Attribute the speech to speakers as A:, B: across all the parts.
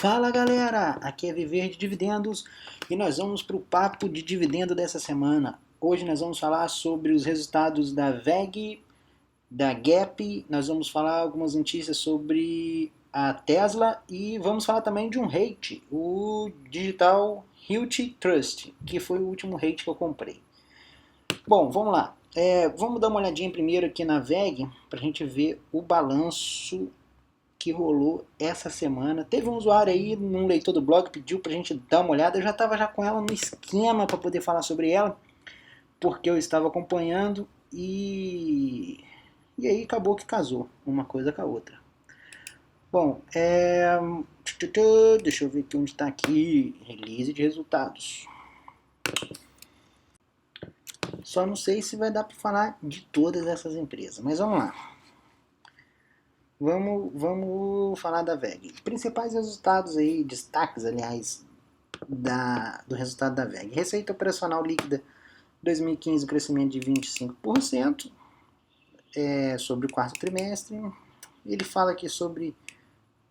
A: Fala galera, aqui é Viver de Dividendos e nós vamos para o papo de dividendo dessa semana. Hoje nós vamos falar sobre os resultados da VEG, da Gap, nós vamos falar algumas notícias sobre a Tesla e vamos falar também de um REIT, o Digital Realty Trust, que foi o último REIT que eu comprei. Bom, vamos lá. Vamos dar uma olhadinha primeiro aqui na VEG para a gente ver o balanço que rolou essa semana. Teve um usuário aí, num leitor do blog, pediu pra gente dar uma olhada. Eu já estava já com ela no esquema para poder falar sobre ela, porque eu estava acompanhando e aí acabou que casou uma coisa com a outra. Bom, deixa eu ver aqui onde está aqui, release de resultados. Só não sei se vai dar para falar de todas essas empresas, mas vamos lá. Vamos falar da VEG. Principais resultados aí, destaques, aliás, do resultado da VEG. Receita operacional líquida 2015, crescimento de 25% sobre o quarto trimestre. Ele fala aqui sobre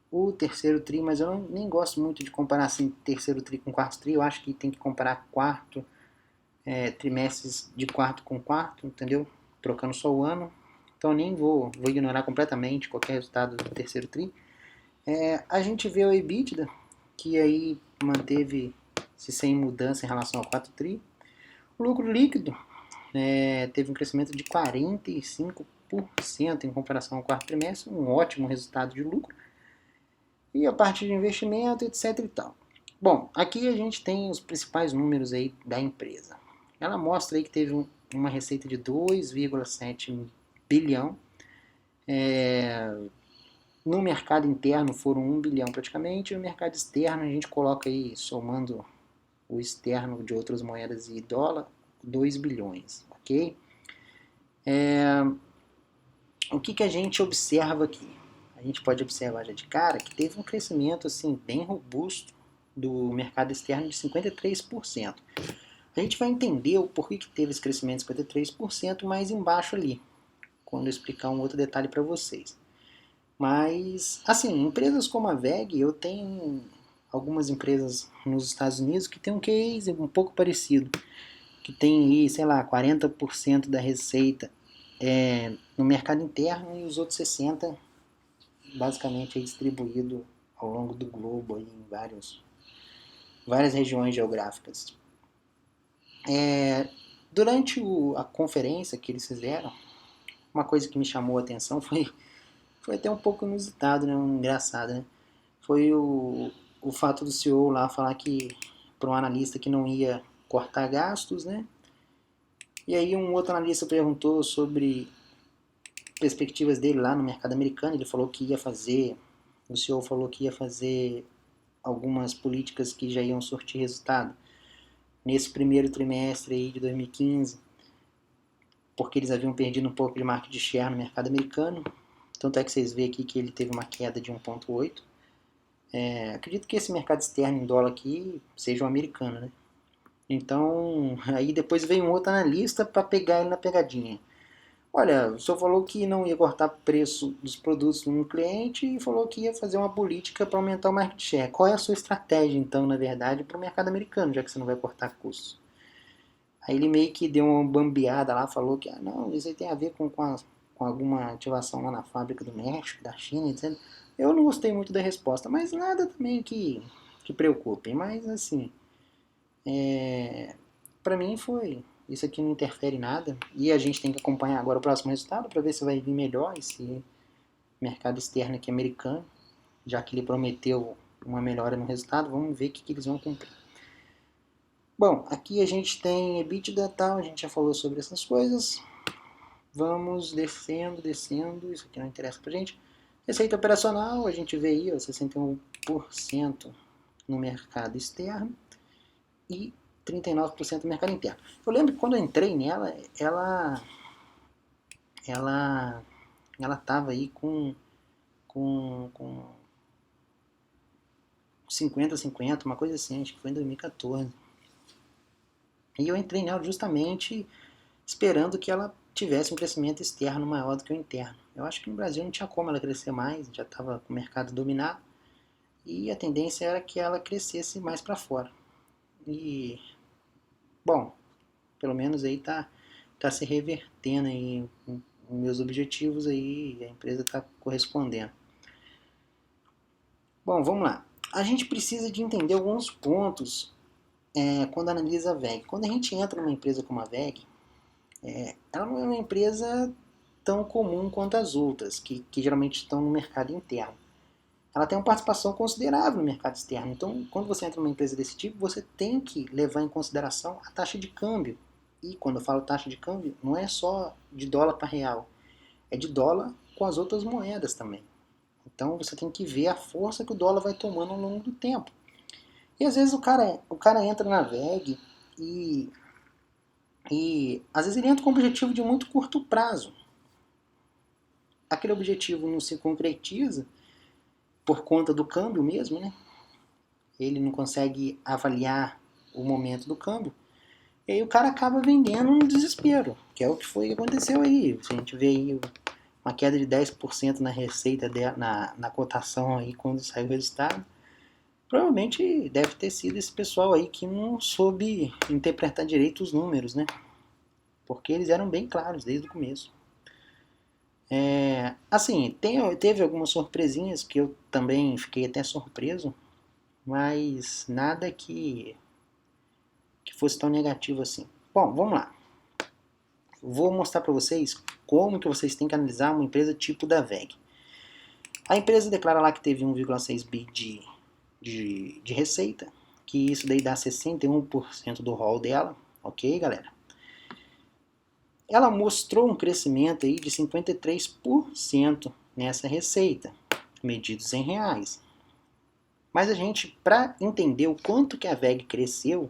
A: o terceiro tri, mas eu nem gosto muito de comparar assim, terceiro tri com quarto tri. Eu acho que tem que comparar trimestres de quarto com quarto, entendeu? Trocando só o ano. Então nem vou ignorar completamente qualquer resultado do terceiro tri. A gente vê o EBITDA, que aí manteve-se sem mudança em relação ao 4 tri. O lucro líquido teve um crescimento de 45% em comparação ao quarto trimestre, um ótimo resultado de lucro. E a parte de investimento, etc e tal. Bom, aqui a gente tem os principais números aí da empresa. Ela mostra aí que teve uma receita de 2,7 bilhão. No mercado interno foram 1 bilhão praticamente, e no mercado externo a gente coloca aí, somando o externo de outras moedas e dólar, 2 bilhões, ok? O que a gente observa aqui? A gente pode observar já de cara que teve um crescimento assim, bem robusto do mercado externo de 53%. A gente vai entender o porquê que teve esse crescimento de 53% mais embaixo ali, quando eu explicar um outro detalhe para vocês. Mas, assim, empresas como a VEG, eu tenho algumas empresas nos Estados Unidos que tem um case um pouco parecido, que tem aí, sei lá, 40% da receita no mercado interno e os outros 60% basicamente é distribuído ao longo do globo aí, em várias regiões geográficas. Durante a conferência que eles fizeram, uma coisa que me chamou a atenção foi até um pouco inusitado, né? Engraçado, né? Foi o fato do CEO lá falar que para um analista que não ia cortar gastos, né? E aí um outro analista perguntou sobre perspectivas dele lá no mercado americano. Ele falou que o CEO falou que ia fazer algumas políticas que já iam surtir resultado nesse primeiro trimestre aí de 2015, porque eles haviam perdido um pouco de market share no mercado americano. Tanto é que vocês veem aqui que ele teve uma queda de 1,8%. Acredito que esse mercado externo em dólar aqui seja o americano, né? Então, aí depois veio um outro analista para pegar ele na pegadinha. Olha, o senhor falou que não ia cortar preço dos produtos no cliente e falou que ia fazer uma política para aumentar o market share. Qual é a sua estratégia, então, na verdade, para o mercado americano, já que você não vai cortar custos? Aí ele meio que deu uma bambeada lá, falou que não, isso aí tem a ver com alguma ativação lá na fábrica do México, da China, etc. Eu não gostei muito da resposta, mas nada também que preocupe. Mas assim, para mim foi, isso aqui não interfere em nada. E a gente tem que acompanhar agora o próximo resultado para ver se vai vir melhor esse mercado externo aqui americano, já que ele prometeu uma melhora no resultado. Vamos ver o que eles vão cumprir. Bom, aqui a gente tem EBITDA tal, a gente já falou sobre essas coisas. Vamos descendo, isso aqui não interessa pra gente. Receita operacional, a gente vê aí, ó, 61% no mercado externo e 39% no mercado interno. Eu lembro que quando eu entrei nela, ela tava aí com 50-50, uma coisa assim, acho que foi em 2014. E eu entrei nela justamente esperando que ela tivesse um crescimento externo maior do que o interno. Eu acho que no Brasil não tinha como ela crescer mais, já estava com o mercado dominado. e a tendência era que ela crescesse mais para fora. E, bom, pelo menos aí tá se revertendo aí meus objetivos aí, a empresa está correspondendo. Bom, vamos lá. A gente precisa de entender alguns pontos quando analisa a VEG. Quando a gente entra numa empresa como a VEG, ela não é uma empresa tão comum quanto as outras, que geralmente estão no mercado interno. Ela tem uma participação considerável no mercado externo. Então, quando você entra numa empresa desse tipo, você tem que levar em consideração a taxa de câmbio. E quando eu falo taxa de câmbio, não é só de dólar para real, é de dólar com as outras moedas também. Então você tem que ver a força que o dólar vai tomando ao longo do tempo. E às vezes o cara entra na VEG e às vezes ele entra com um objetivo de muito curto prazo. Aquele objetivo não se concretiza por conta do câmbio mesmo, né? Ele não consegue avaliar o momento do câmbio. E aí o cara acaba vendendo no desespero, que é o que foi que aconteceu aí. Se a gente vê aí uma queda de 10% na receita, na cotação aí quando saiu o resultado, provavelmente deve ter sido esse pessoal aí que não soube interpretar direito os números, né? Porque eles eram bem claros desde o começo. Assim, teve algumas surpresinhas que eu também fiquei até surpreso, mas nada que fosse tão negativo assim. Bom, vamos lá. Vou mostrar para vocês como que vocês têm que analisar uma empresa tipo da VEG. A empresa declara lá que teve 1,6 bi de receita, que isso daí dá 61% do rol dela, ok, galera? Ela mostrou um crescimento aí de 53% nessa receita, medidos em reais. Mas a gente, para entender o quanto que a VEG cresceu,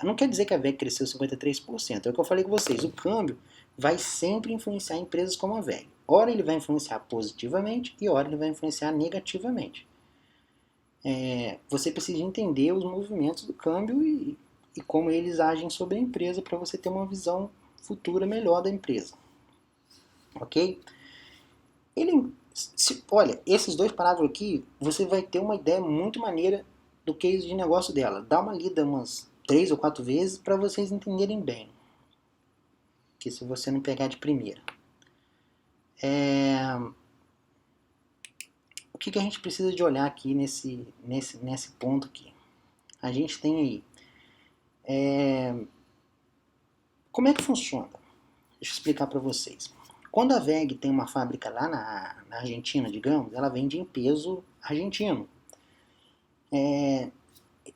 A: não quer dizer que a VEG cresceu 53%, é o que eu falei com vocês, o câmbio vai sempre influenciar empresas como a VEG. Ora ele vai influenciar positivamente e ora ele vai influenciar negativamente. Você precisa entender os movimentos do câmbio e como eles agem sobre a empresa para você ter uma visão futura melhor da empresa. Ok? Olha, esses dois parágrafos aqui, você vai ter uma ideia muito maneira do case de negócio dela. Dá uma lida umas 3 ou 4 vezes para vocês entenderem bem. Que se você não pegar de primeira. O que a gente precisa de olhar aqui nesse ponto aqui? A gente tem aí. Como é que funciona? Deixa eu explicar para vocês. Quando a VEG tem uma fábrica lá na Argentina, digamos, ela vende em peso argentino.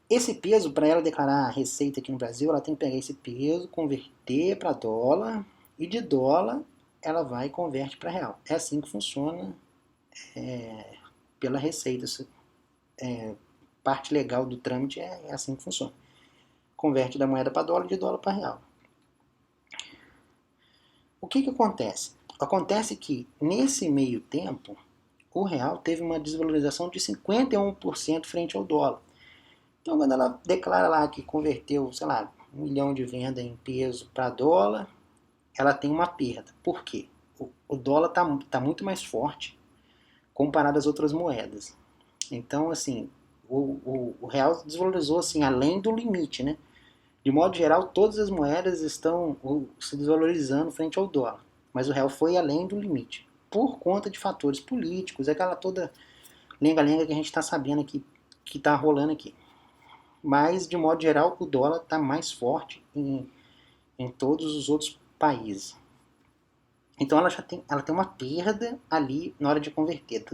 A: Esse peso, para ela declarar a receita aqui no Brasil, ela tem que pegar esse peso, converter para dólar, e de dólar ela vai e converte para real. É assim que funciona pela receita. Parte legal do trâmite é assim que funciona. Converte da moeda para dólar e de dólar para real. O que acontece? Acontece que, nesse meio tempo, o real teve uma desvalorização de 51% frente ao dólar. Então, quando ela declara lá que converteu, sei lá, 1 milhão de venda em peso para dólar, ela tem uma perda. Por quê? O dólar tá muito mais forte comparado às outras moedas. Então, assim, o real desvalorizou assim, além do limite, né? De modo geral, todas as moedas estão se desvalorizando frente ao dólar. Mas o real foi além do limite. Por conta de fatores políticos, aquela toda lenga-lenga que a gente está sabendo aqui, que está rolando aqui. Mas, de modo geral, o dólar está mais forte em todos os outros países. Então ela tem uma perda ali na hora de converter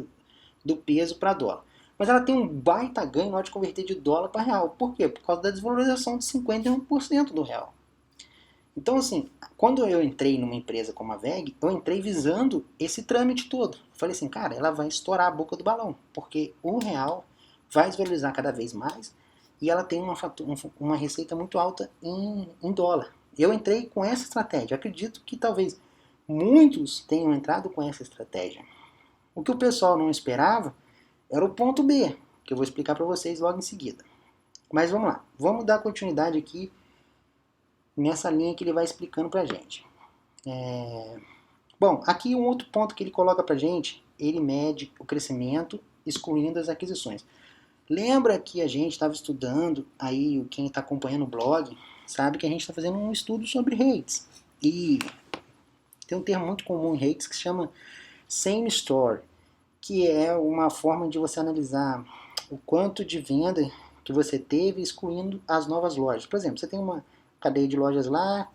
A: do peso para dólar. Mas ela tem um baita ganho na hora de converter de dólar para real. Por quê? Por causa da desvalorização de 51% do real. Então, assim, quando eu entrei numa empresa como a VEG, eu entrei visando esse trâmite todo. Eu falei assim, cara, ela vai estourar a boca do balão, porque o real vai desvalorizar cada vez mais e ela tem uma receita muito alta em dólar. Eu entrei com essa estratégia. Acredito que talvez muitos tenham entrado com essa estratégia. O que o pessoal não esperava era o ponto B, que eu vou explicar para vocês logo em seguida. Mas vamos lá, vamos dar continuidade aqui nessa linha que ele vai explicando para a gente. Bom, aqui um outro ponto que ele coloca para a gente, ele mede o crescimento excluindo as aquisições. Lembra que a gente estava estudando, aí quem está acompanhando o blog sabe que a gente está fazendo um estudo sobre rates. E tem um termo muito comum em rates que se chama same store, que é uma forma de você analisar o quanto de venda que você teve excluindo as novas lojas. Por exemplo, você tem uma cadeia de lojas lá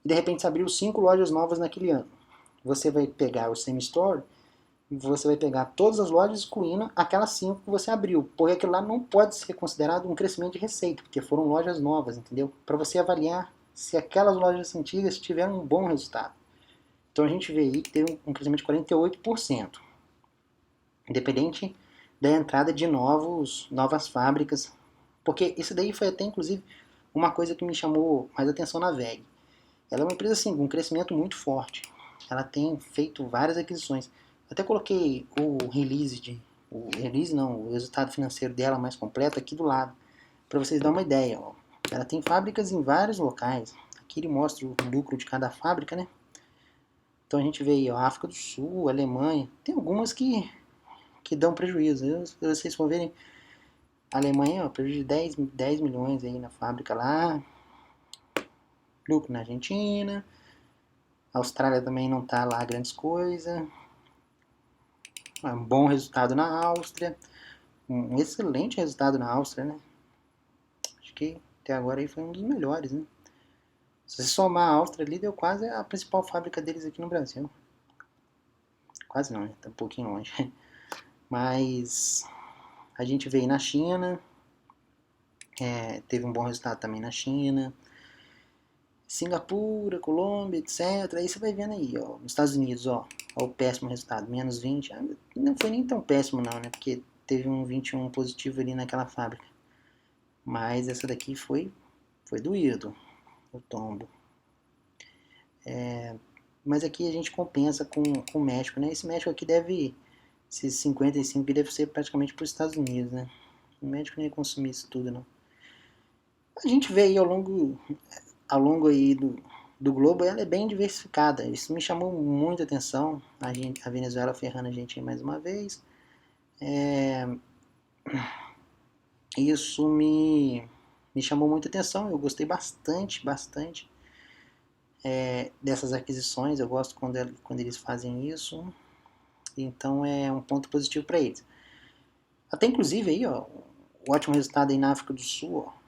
A: e de repente você abriu 5 lojas novas naquele ano. Você vai pegar o same store, você vai pegar todas as lojas excluindo aquelas 5 que você abriu, porque aquilo lá não pode ser considerado um crescimento de receita, porque foram lojas novas, entendeu? Para você avaliar se aquelas lojas antigas tiveram um bom resultado. Então a gente vê aí que teve um crescimento de 48%, independente da entrada de novas fábricas, porque isso daí foi até inclusive uma coisa que me chamou mais atenção na VEG. Ela é uma empresa assim, com um crescimento muito forte. Ela tem feito várias aquisições. Até coloquei o resultado financeiro dela mais completo aqui do lado, para vocês darem uma ideia. Ó. Ela tem fábricas em vários locais. Aqui ele mostra o lucro de cada fábrica, né? Então a gente vê aí, ó, África do Sul, Alemanha. Tem algumas que dão prejuízo. Se vocês for verem, a Alemanha, ó, prejuízo de 10 milhões aí na fábrica lá. Lucro na Argentina. A Austrália também não está lá grandes coisas. Um bom resultado na Áustria. Um excelente resultado na Áustria, né? Acho que até agora aí foi um dos melhores, né? Se você somar a Áustria ali, deu quase a principal fábrica deles aqui no Brasil. Quase não, né? Tá um pouquinho longe. Mas a gente veio na China, teve um bom resultado também na China. Singapura, Colômbia, etc. Aí você vai vendo aí, ó, nos Estados Unidos, ó o péssimo resultado, menos 20. Não foi nem tão péssimo não, né? Porque teve um 21 positivo ali naquela fábrica. Mas essa daqui foi doído, o tombo. Mas aqui a gente compensa com o México, né? Esse México aqui esses 55 aqui deve ser praticamente para os Estados Unidos, né? O México nem ia consumir isso tudo, não. A gente vê aí ao longo aí do globo, ela é bem diversificada. Isso me chamou muita atenção. A Venezuela ferrando a gente aí mais uma vez. Isso me chamou muita atenção. Eu gostei bastante dessas aquisições. Eu gosto quando eles fazem isso. Então é um ponto positivo para eles. Até inclusive aí, ó, o ótimo resultado aí na África do Sul, ó.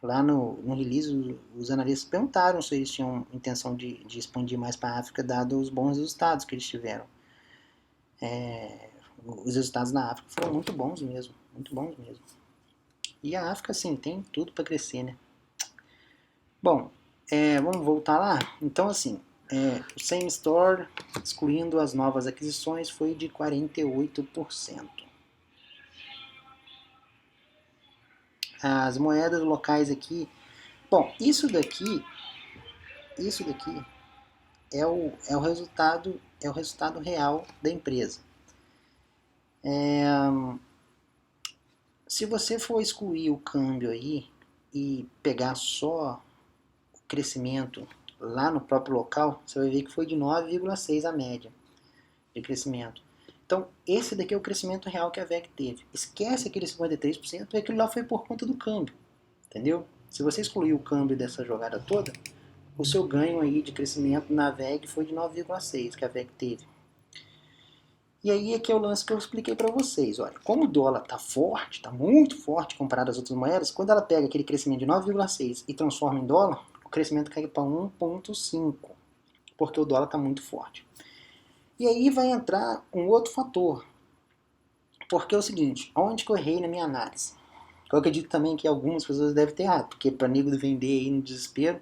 A: Lá no release, os analistas perguntaram se eles tinham intenção de expandir mais para a África, dado os bons resultados que eles tiveram. Os resultados na África foram muito bons mesmo. E a África, assim, tem tudo para crescer, né? Bom, vamos voltar lá? Então, assim, o same store, excluindo as novas aquisições, foi de 48%. As moedas locais aqui... Bom, isso daqui é o resultado real da empresa. Se você for excluir o câmbio aí e pegar só o crescimento lá no próprio local, você vai ver que foi de 9,6 a média de crescimento. Então, esse daqui é o crescimento real que a VEG teve. Esquece aquele 53%, porque aquilo lá foi por conta do câmbio, entendeu? Se você excluir o câmbio dessa jogada toda, o seu ganho aí de crescimento na VEG foi de 9,6 que a VEG teve. E aí é que é o lance que eu expliquei para vocês. Olha, como o dólar está forte, está muito forte comparado às outras moedas, quando ela pega aquele crescimento de 9,6 e transforma em dólar, o crescimento cai para 1,5, porque o dólar está muito forte. E aí vai entrar um outro fator, porque é o seguinte, onde que eu errei na minha análise? Eu acredito também que algumas pessoas devem ter errado, porque para nego vender aí no desespero.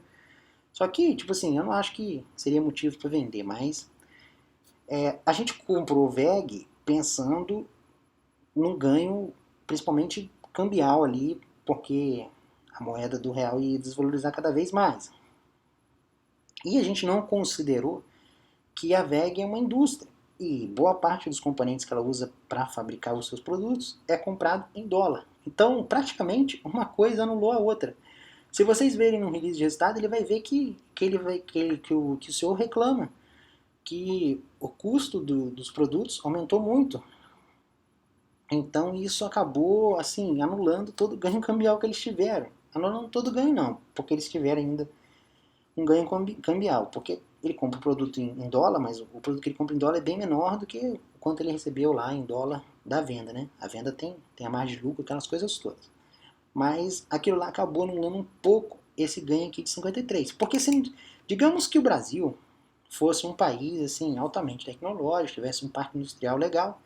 A: Só que, tipo assim, eu não acho que seria motivo para vender, mas a gente comprou o VEG pensando no ganho, principalmente cambial ali, porque a moeda do real ia desvalorizar cada vez mais. E a gente não considerou que a VEG é uma indústria e boa parte dos componentes que ela usa para fabricar os seus produtos é comprado em dólar. Então, praticamente, uma coisa anulou a outra. Se vocês verem no release de resultado, ele vai ver que o senhor reclama que o custo dos produtos aumentou muito. Então isso acabou assim anulando todo o ganho cambial que eles tiveram. Anulando todo o ganho não, porque eles tiveram ainda um ganho cambial, porque ele compra o produto em dólar, mas o produto que ele compra em dólar é bem menor do que o quanto ele recebeu lá em dólar da venda, né? A venda tem a margem de lucro, aquelas coisas todas. Mas aquilo lá acabou anulando um pouco esse ganho aqui de 53. Porque se, digamos que o Brasil fosse um país assim altamente tecnológico, tivesse um parque industrial legal,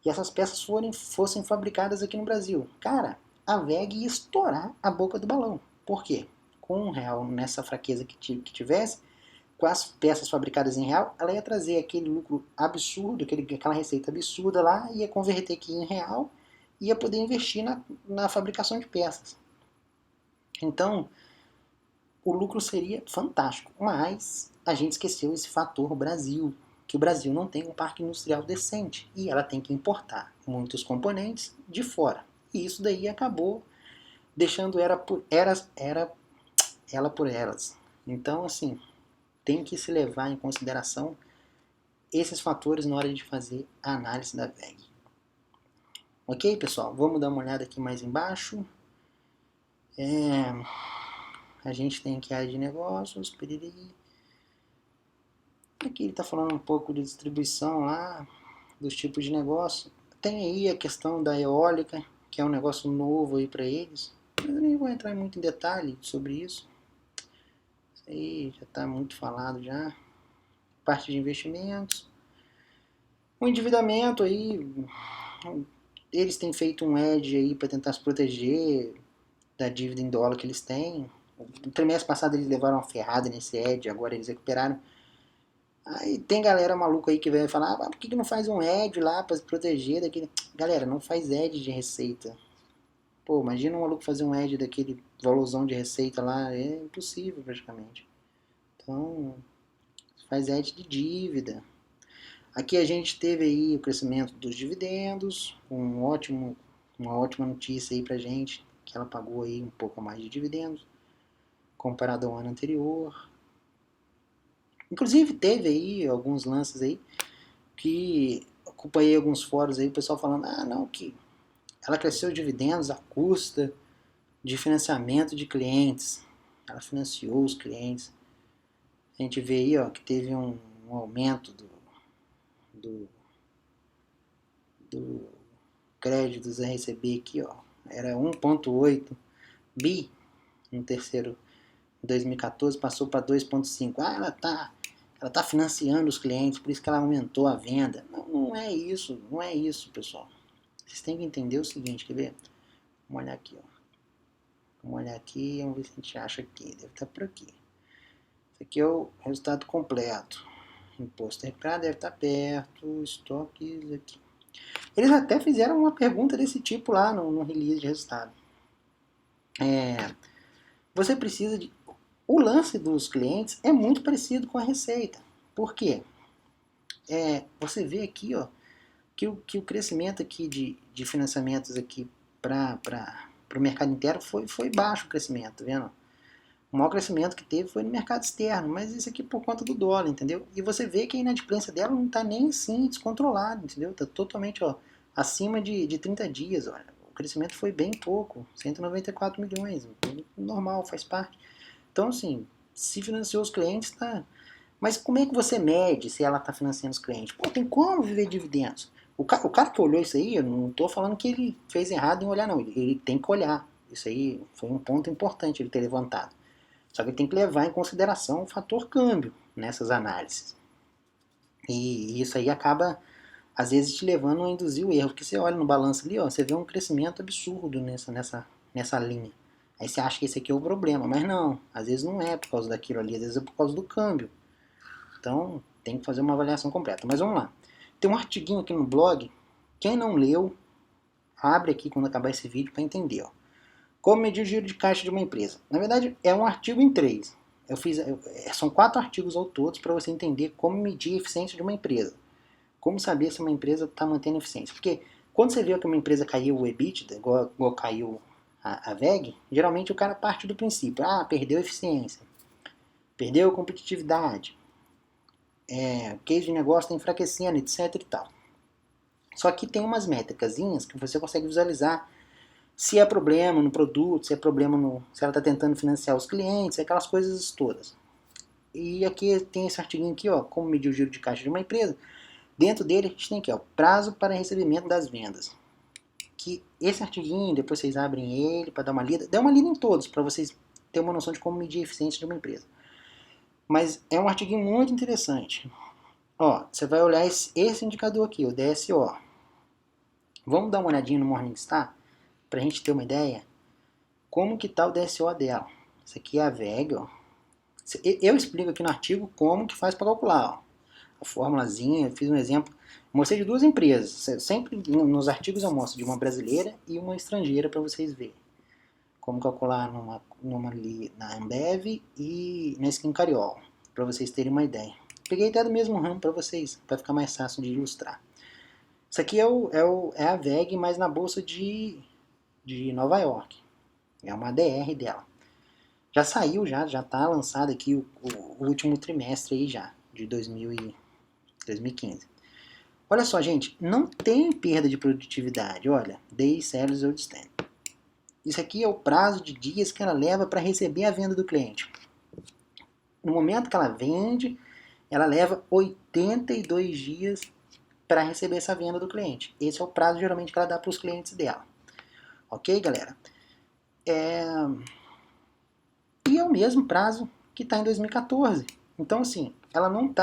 A: e essas peças fossem fabricadas aqui no Brasil. Cara, a VEG ia estourar a boca do balão. Por quê? Com um real nessa fraqueza que tivesse, com as peças fabricadas em real, ela ia trazer aquele lucro absurdo, aquela receita absurda lá, ia converter aqui em real e ia poder investir na fabricação de peças. Então, o lucro seria fantástico, mas a gente esqueceu esse fator Brasil, que o Brasil não tem um parque industrial decente e ela tem que importar muitos componentes de fora. E isso daí acabou deixando ela por elas. Então, assim, tem que se levar em consideração esses fatores na hora de fazer a análise da VEG. Ok, pessoal? Vamos dar uma olhada aqui mais embaixo. A gente tem aqui a área de negócios. Aqui ele está falando um pouco de distribuição lá, dos tipos de negócio. Tem aí a questão da eólica, que é um negócio novo aí para eles. Mas eu nem vou entrar muito em detalhe sobre isso. Isso aí já está muito falado já. Parte de investimentos. O endividamento aí, eles têm feito um hedge aí para tentar se proteger da dívida em dólar que eles têm. No trimestre passado eles levaram uma ferrada nesse hedge, agora eles recuperaram. Aí tem galera maluca aí que vem falar, ah, por que não faz um hedge lá para se proteger daquele... Galera, não faz hedge de receita. Pô, imagina um maluco fazer um hedge daquele valorzão de receita lá, é impossível praticamente. Então, faz hedge de dívida. Aqui a gente teve aí o crescimento dos dividendos, uma ótima notícia aí pra gente, que ela pagou aí um pouco mais de dividendos, comparado ao ano anterior. Inclusive teve aí alguns lances aí que acompanhei alguns fóruns aí, o pessoal falando, ah não, que ela cresceu dividendos à custa de financiamento de clientes. Ela financiou os clientes. A gente vê aí ó, que teve um aumento do créditos a receber aqui, ó. Era 1,8 bi no terceiro 2014, passou para 2,5. Ah, ela tá financiando os clientes, por isso que ela aumentou a venda. Não, não é isso, não é isso, pessoal. Vocês têm que entender o seguinte, quer ver? Vamos olhar aqui, ó. Vamos olhar aqui, vamos ver se a gente acha aqui. Deve estar por aqui. Esse aqui é o resultado completo. Imposto recuperado deve estar perto. Estoques aqui. Eles até fizeram uma pergunta desse tipo lá no release de resultado. Você precisa de... O lance dos clientes é muito parecido com a receita. Por quê? Você vê aqui ó, que o crescimento aqui de financiamentos aqui para o mercado interno foi baixo o crescimento, tá vendo? O maior crescimento que teve foi no mercado externo, mas isso aqui por conta do dólar, entendeu? E você vê que a inadimplência dela não está nem assim descontrolada, entendeu? Está totalmente ó, acima de 30 dias, olha. O crescimento foi bem pouco, 194 milhões, normal, faz parte. Então, assim, se financiou os clientes, tá... Mas como é que você mede se ela está financiando os clientes? Pô, tem como viver dividendos? O cara que olhou isso aí, eu não estou falando que ele fez errado em olhar, não. Ele tem que olhar. Isso aí foi um ponto importante ele ter levantado. Só que ele tem que levar em consideração o fator câmbio nessas análises. E isso aí acaba, às vezes, te levando a induzir o erro. Porque você olha no balanço ali, ó, você vê um crescimento absurdo nessa linha. Aí você acha que esse aqui é o problema. Mas não, às vezes não é por causa daquilo ali, às vezes é por causa do câmbio. Então, tem que fazer uma avaliação completa. Mas vamos lá. Tem um artiguinho aqui no blog. Quem não leu, abre aqui quando acabar esse vídeo para entender. Ó. Como medir o giro de caixa de uma empresa. Na verdade, é um artigo em 3. São 4 artigos ao todo para você entender como medir a eficiência de uma empresa. Como saber se uma empresa está mantendo eficiência. Porque quando você vê que uma empresa caiu o EBITDA, igual caiu a VEG, geralmente o cara parte do princípio. Ah, perdeu eficiência. Perdeu competitividade. O case de negócio está enfraquecendo, etc e tal. Só que tem umas métricazinhas que você consegue visualizar se é problema no produto, se é problema se ela está tentando financiar os clientes, aquelas coisas todas. E aqui tem esse artiguinho aqui, ó, como medir o giro de caixa de uma empresa. Dentro dele a gente tem aqui, ó, prazo para recebimento das vendas. Que esse artiguinho, depois vocês abrem ele para dar uma lida. Dá uma lida em todos, para vocês terem uma noção de como medir a eficiência de uma empresa. Mas é um artiguinho muito interessante. Ó, você vai olhar esse indicador aqui, o DSO. Vamos dar uma olhadinha no Morningstar, para a gente ter uma ideia como que está o DSO dela. Isso aqui é a VEG, ó. Eu explico aqui no artigo como que faz para calcular, ó. A formulazinha, eu fiz um exemplo, mostrei de duas empresas. Sempre nos artigos eu mostro de uma brasileira e uma estrangeira para vocês verem. Como calcular numa ali na Ambev e na Skin Cariol, para vocês terem uma ideia. Peguei até do mesmo ramo para vocês, para ficar mais fácil de ilustrar. Isso aqui é a VEG, mas na bolsa de Nova York. É uma ADR dela. Já saiu, já está lançado aqui o último trimestre aí já, de 2015. Olha só, gente, não tem perda de produtividade. Olha, Days Sales Outstanding. Isso aqui é o prazo de dias que ela leva para receber a venda do cliente. No momento que ela vende, ela leva 82 dias para receber essa venda do cliente. Esse é o prazo geralmente que ela dá para os clientes dela. Ok, galera? E é o mesmo prazo que está em 2014. Então, assim, ela não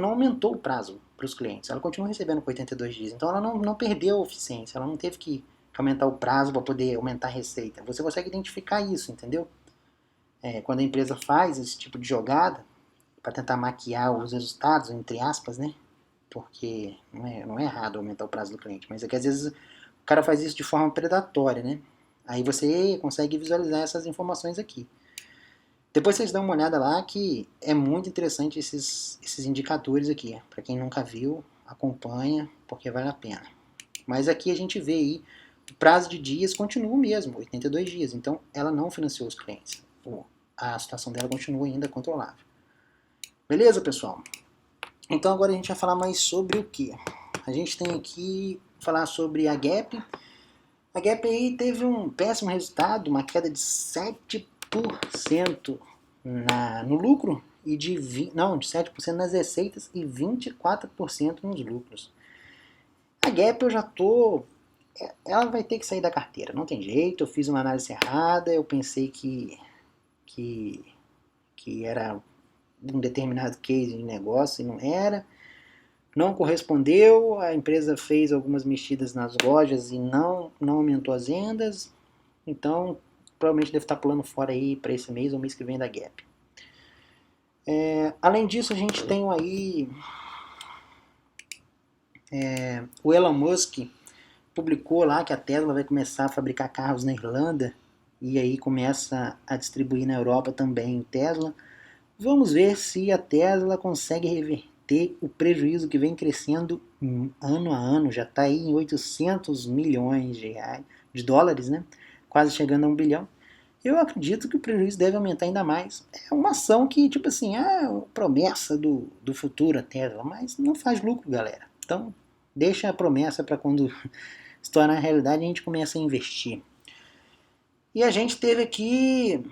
A: aumentou o prazo para os clientes. Ela continua recebendo com 82 dias. Então, ela não perdeu a eficiência. Ela não teve que aumentar o prazo para poder aumentar a receita. Você consegue identificar isso, entendeu? Quando a empresa faz esse tipo de jogada, para tentar maquiar os resultados, entre aspas, né? Porque não é errado aumentar o prazo do cliente, mas é que às vezes o cara faz isso de forma predatória, né? Aí você consegue visualizar essas informações aqui. Depois vocês dão uma olhada lá que é muito interessante esses indicadores aqui. Para quem nunca viu, acompanha, porque vale a pena. Mas aqui a gente vê aí, o prazo de dias continua o mesmo, 82 dias. Então ela não financiou os clientes. A situação dela continua ainda controlável. Beleza, pessoal? Então agora a gente vai falar mais sobre o que? A gente tem aqui falar sobre a Gap. A Gap aí teve um péssimo resultado, uma queda de 7% no lucro e de 7% nas receitas e 24% nos lucros. A Gap ela vai ter que sair da carteira, não tem jeito. Eu fiz uma análise errada, eu pensei que era um determinado case de negócio e não era. Não correspondeu, a empresa fez algumas mexidas nas lojas e não aumentou as vendas. Então, provavelmente deve estar pulando fora aí para esse mês ou mês que vem da Gap. Além disso, a gente tem aí o Elon Musk publicou lá que a Tesla vai começar a fabricar carros na Irlanda e aí começa a distribuir na Europa também Tesla. Vamos ver se a Tesla consegue reverter o prejuízo que vem crescendo ano a ano. Já está aí em 800 milhões de dólares, né? Quase chegando a 1 bilhão. Eu acredito que o prejuízo deve aumentar ainda mais. É uma ação que, tipo assim, promessa do futuro a Tesla, mas não faz lucro, galera. Então, deixa a promessa para quando se tornar realidade a gente começa a investir. E a gente teve aqui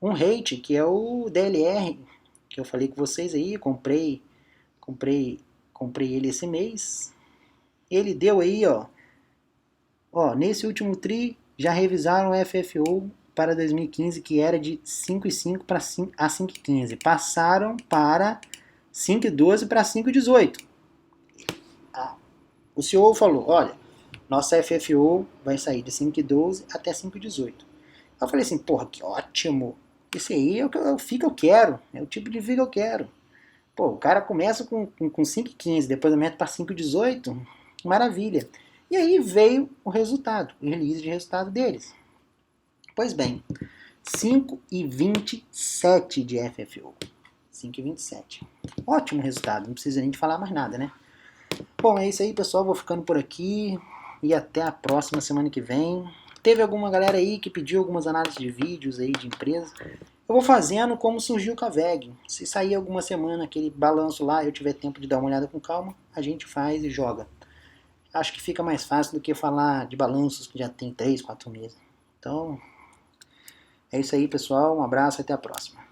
A: um hate, que é o DLR, que eu falei com vocês aí, comprei ele esse mês. Ele deu aí, nesse último tri, já revisaram o FFO para 2015, que era de 5,5 a 5,15. Passaram para 5,12 para 5,18. O CEO falou, olha, nossa FFO vai sair de 5,12 até 5,18. Eu falei assim, porra, que ótimo. Esse aí é o FII que eu quero. É o tipo de FII que eu quero. Pô, o cara começa com 5,15, depois aumenta para 5,18. Maravilha. E aí veio o resultado, o release de resultado deles. Pois bem, 5,27 de FFO. 5,27. Ótimo resultado, não precisa nem de falar mais nada, né? Bom, é isso aí, pessoal. Vou ficando por aqui e até a próxima semana que vem. Teve alguma galera aí que pediu algumas análises de vídeos aí de empresas. Eu vou fazendo como surgiu o Caveg. Se sair alguma semana aquele balanço lá, eu tiver tempo de dar uma olhada com calma, a gente faz e joga. Acho que fica mais fácil do que falar de balanços que já tem 3, 4 meses. Então, é isso aí, pessoal. Um abraço e até a próxima.